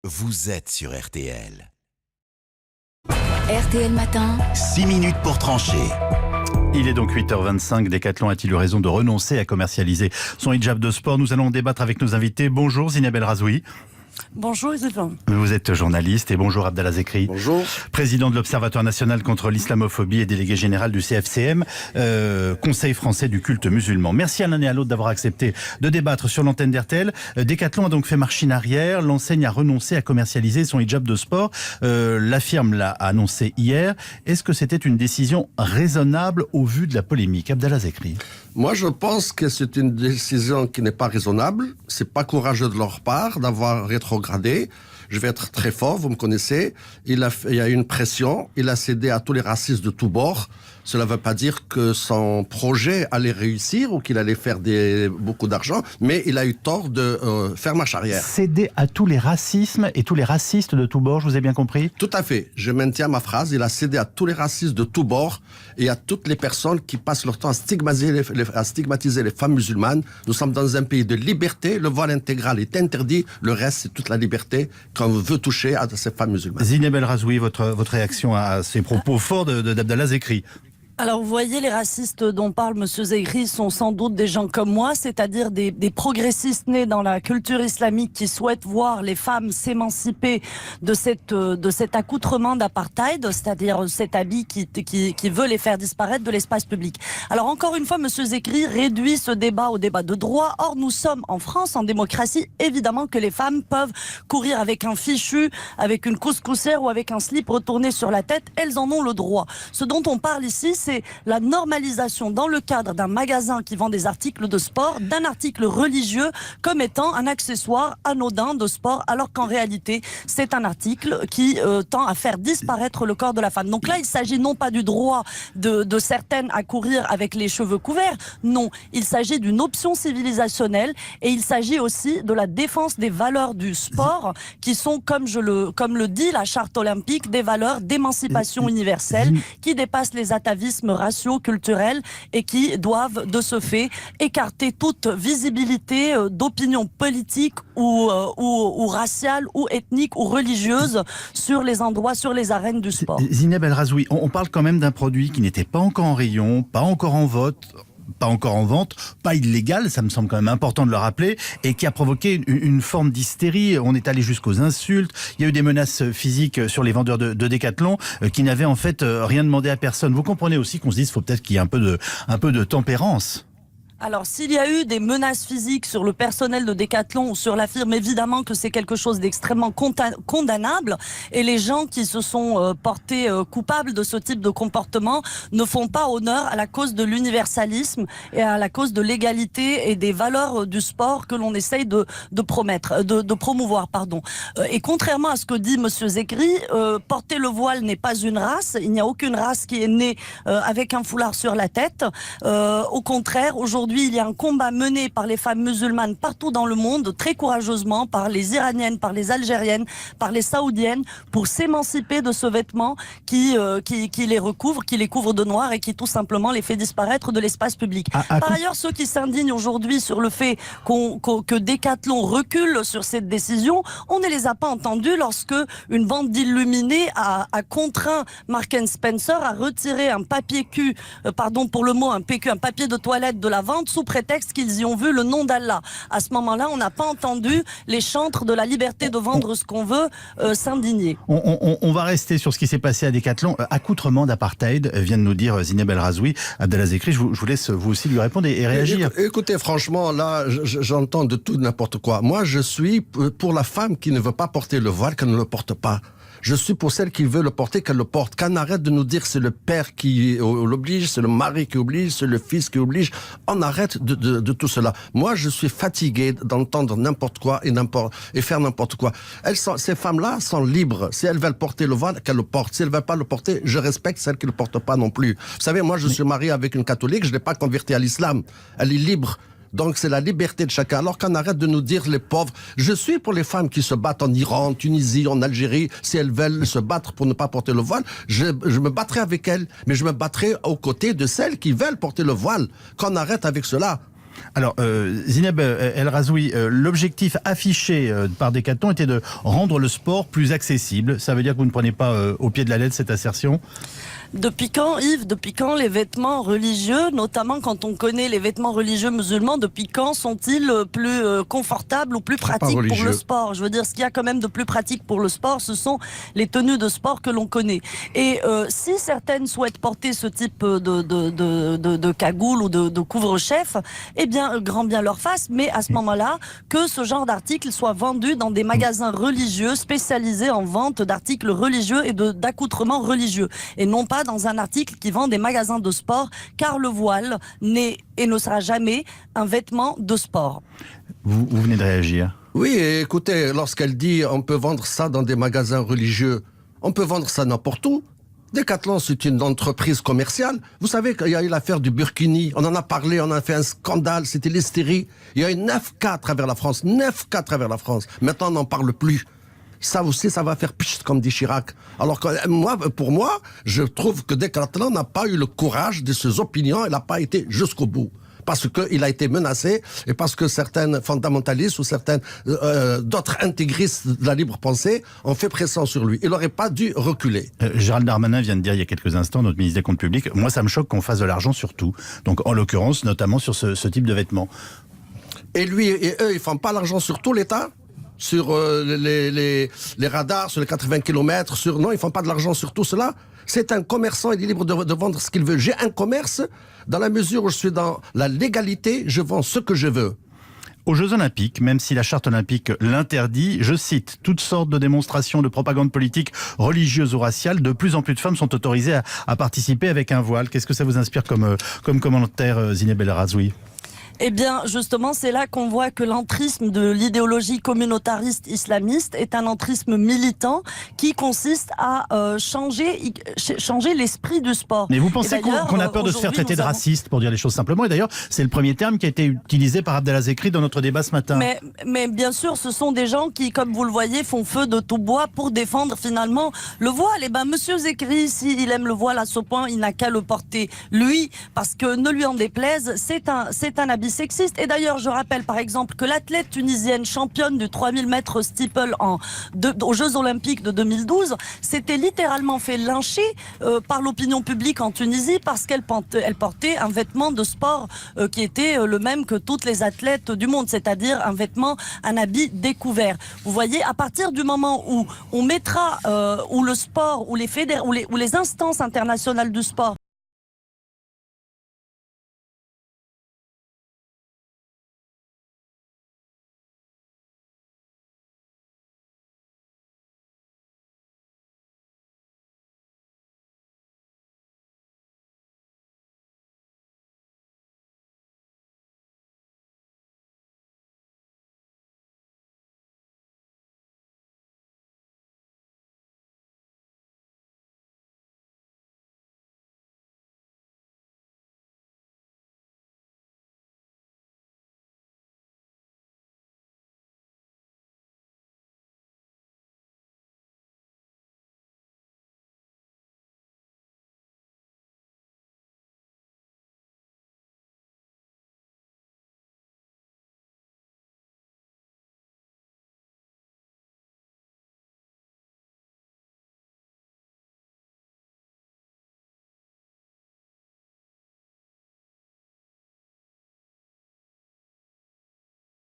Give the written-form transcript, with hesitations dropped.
Vous êtes sur RTL. RTL Matin. 6 minutes pour trancher. Il est donc 8h25. Decathlon a-t-il eu raison de renoncer à commercialiser son hijab de sport? Nous allons débattre avec nos invités. Bonjour Zineb El Razoui. Bonjour Isabelle. Vous êtes journaliste et bonjour Abdallah Zekri. Bonjour. Président de l'Observatoire national contre l'islamophobie et délégué général du CFCM, Conseil français du culte musulman. Merci à l'un et à l'autre d'avoir accepté de débattre sur l'antenne d'RTL. Decathlon a donc fait machine arrière. L'enseigne a renoncé à commercialiser son hijab de sport. La firme l'a annoncé hier. Est-ce que c'était une décision raisonnable au vu de la polémique? Abdallah Zekri. Moi, je pense que c'est une décision qui n'est pas raisonnable. C'est pas courageux de leur part d'avoir rétrogradé. Je vais être très fort, vous me connaissez. Il y a eu une pression. Il a cédé à tous les racistes de tous bords. Cela ne veut pas dire que son projet allait réussir ou qu'il allait faire beaucoup d'argent, mais il a eu tort de faire marche arrière. Céder à tous les racismes et tous les racistes de tous bords, je vous ai bien compris? Tout à fait. Je maintiens ma phrase. Il a cédé à tous les racistes de tous bords et à toutes les personnes qui passent leur temps à stigmatiser les femmes musulmanes. Nous sommes dans un pays de liberté. Le voile intégral est interdit. Le reste, c'est toute la liberté qu'on veut toucher à ces femmes musulmanes. Zineb El Razoui, votre réaction à ces propos forts d'Abdallah Zekri? Alors vous voyez, les racistes dont parle Monsieur Zegri sont sans doute des gens comme moi, c'est-à-dire des progressistes nés dans la culture islamique qui souhaitent voir les femmes s'émanciper de cet accoutrement d'apartheid, c'est-à-dire cet habit qui veut les faire disparaître de l'espace public. Alors encore une fois, Monsieur Zegri réduit ce débat au débat de droit. Or nous sommes en France, en démocratie, évidemment que les femmes peuvent courir avec un fichu, avec une couscoussière ou avec un slip retourné sur la tête. Elles en ont le droit. Ce dont on parle ici, c'est la normalisation dans le cadre d'un magasin qui vend des articles de sport, d'un article religieux comme étant un accessoire anodin de sport, alors qu'en réalité, c'est un article qui tend à faire disparaître le corps de la femme. Donc là, il s'agit non pas du droit de certaines à courir avec les cheveux couverts, non, il s'agit d'une option civilisationnelle et il s'agit aussi de la défense des valeurs du sport qui sont, comme le dit la charte olympique, des valeurs d'émancipation universelle qui dépassent les atavismes raciaux, culturels et qui doivent de ce fait écarter toute visibilité d'opinion politique ou raciale ou ethnique ou religieuse sur les endroits, sur les arènes du sport. Zineb El Razoui, on parle quand même d'un produit qui n'était pas encore en rayon, pas encore en vote, pas encore en vente, pas illégal, ça me semble quand même important de le rappeler, et qui a provoqué une forme d'hystérie. On est allé jusqu'aux insultes, il y a eu des menaces physiques sur les vendeurs de Decathlon qui n'avaient en fait rien demandé à personne. Vous comprenez aussi qu'on se dise, faut peut-être qu'il y ait un peu de tempérance. Alors, s'il y a eu des menaces physiques sur le personnel de Decathlon ou sur la firme, évidemment que c'est quelque chose d'extrêmement condamnable. Et les gens qui se sont portés coupables de ce type de comportement ne font pas honneur à la cause de l'universalisme et à la cause de l'égalité et des valeurs du sport que l'on essaye de promouvoir. Et contrairement à ce que dit Monsieur Zekri, porter le voile n'est pas une race. Il n'y a aucune race qui est née avec un foulard sur la tête. Au contraire, aujourd'hui, il y a un combat mené par les femmes musulmanes partout dans le monde, très courageusement, par les Iraniennes, par les Algériennes, par les Saoudiennes, pour s'émanciper de ce vêtement qui les recouvre, qui les couvre de noir et qui tout simplement les fait disparaître de l'espace public. Par ailleurs, ceux qui s'indignent aujourd'hui sur le fait que Decathlon recule sur cette décision, on ne les a pas entendus lorsque une bande d'illuminés a contraint Marks & Spencer à retirer un papier cul, pardon pour le mot, un PQ, un papier de toilette de la vente sous prétexte qu'ils y ont vu le nom d'Allah. À ce moment-là, on n'a pas entendu les chantres de la liberté de vendre ce qu'on veut s'indigner. On va rester sur ce qui s'est passé à Decathlon. Accoutrement d'apartheid, vient de nous dire Zineb El Razoui. Abdallah Zekri, je vous laisse vous aussi lui répondre et réagir. Écoutez, franchement, là, j'entends de tout n'importe quoi. Moi, je suis pour la femme qui ne veut pas porter le voile, qu'elle ne le porte pas. Je suis pour celle qui veut le porter, qu'elle le porte. Qu'on arrête de nous dire que c'est le père qui l'oblige, c'est le mari qui oblige, c'est le fils qui oblige. On arrête de tout cela. Moi, je suis fatigué d'entendre n'importe quoi et faire n'importe quoi. Ces femmes-là sont libres. Si elles veulent porter le voile, qu'elles le portent. Si elles ne veulent pas le porter, je respecte celles qui ne le portent pas non plus. Vous savez, moi, je suis marié avec une catholique, je ne l'ai pas convertie à l'islam. Elle est libre. Donc c'est la liberté de chacun. Alors qu'on arrête de nous dire les pauvres. Je suis pour les femmes qui se battent en Iran, en Tunisie, en Algérie. Si elles veulent se battre pour ne pas porter le voile, je me battrai avec elles. Mais je me battrai aux côtés de celles qui veulent porter le voile. Qu'on arrête avec cela. Alors, Zineb El Razoui, l'objectif affiché par Decathlon était de rendre le sport plus accessible. Ça veut dire que vous ne prenez pas au pied de la lettre cette assertion? Depuis quand, Yves, depuis quand les vêtements religieux, notamment quand on connaît les vêtements religieux musulmans, depuis quand sont-ils plus confortables ou plus pratiques pour le sport? Je veux dire, ce qu'il y a quand même de plus pratique pour le sport, ce sont les tenues de sport que l'on connaît. Et si certaines souhaitent porter ce type de cagoule ou de couvre-chef, eh bien, grand bien leur face, mais à ce moment-là, que ce genre d'articles soit vendu dans des magasins religieux spécialisés en vente d'articles religieux et d'accoutrements religieux, et non pas dans un article qui vend des magasins de sport, car le voile n'est et ne sera jamais un vêtement de sport. Vous venez de réagir. Oui, écoutez, lorsqu'elle dit on peut vendre ça dans des magasins religieux, on peut vendre ça n'importe où. Decathlon, c'est une entreprise commerciale. Vous savez qu'il y a eu l'affaire du Burkini, on en a parlé, on a fait un scandale, c'était l'hystérie. Il y a eu 9 cas à travers la France, 9 cas à travers la France. Maintenant, on n'en parle plus. Ça aussi, ça va faire pchit, comme dit Chirac. Alors que pour moi, je trouve que Decathlon n'a pas eu le courage de ses opinions, il n'a pas été jusqu'au bout. Parce qu'il a été menacé et parce que certains fondamentalistes ou certains d'autres intégristes de la libre pensée ont fait pression sur lui. Il n'aurait pas dû reculer. Gérald Darmanin vient de dire il y a quelques instants, notre ministre des Comptes publics, moi ça me choque qu'on fasse de l'argent sur tout. Donc en l'occurrence, notamment sur ce type de vêtements. Et lui et eux, ils font pas l'argent sur tout l'État ? Sur les radars, sur les 80 km, non, ils font pas de l'argent sur tout cela. C'est un commerçant, il est libre de vendre ce qu'il veut. J'ai un commerce, dans la mesure où je suis dans la légalité, je vends ce que je veux. Aux Jeux Olympiques, même si la charte olympique l'interdit, je cite, toutes sortes de démonstrations de propagande politique, religieuse ou raciale, de plus en plus de femmes sont autorisées à participer avec un voile. Qu'est-ce que ça vous inspire comme commentaire, Zineb El Razoui ? Eh bien, justement, c'est là qu'on voit que l'entrisme de l'idéologie communautariste islamiste est un entrisme militant qui consiste à changer l'esprit du sport. Mais vous pensez qu'on a peur de se faire traiter de raciste, pour dire les choses simplement? Et d'ailleurs, c'est le premier terme qui a été utilisé par Abdelazekri dans notre débat ce matin. Mais bien sûr, ce sont des gens qui, comme vous le voyez, font feu de tout bois pour défendre finalement le voile. Et ben, Monsieur Zekri, s'il aime le voile à ce point, il n'a qu'à le porter lui, parce que ne lui en déplaise, c'est un habit sexiste. Et d'ailleurs, je rappelle par exemple que l'athlète tunisienne championne du 3000 mètres steeple aux Jeux Olympiques de 2012 s'était littéralement fait lyncher par l'opinion publique en Tunisie parce qu'elle portait un vêtement de sport qui était le même que toutes les athlètes du monde, c'est-à-dire un habit découvert. Vous voyez, à partir du moment où on mettra, où le sport, où les instances internationales du sport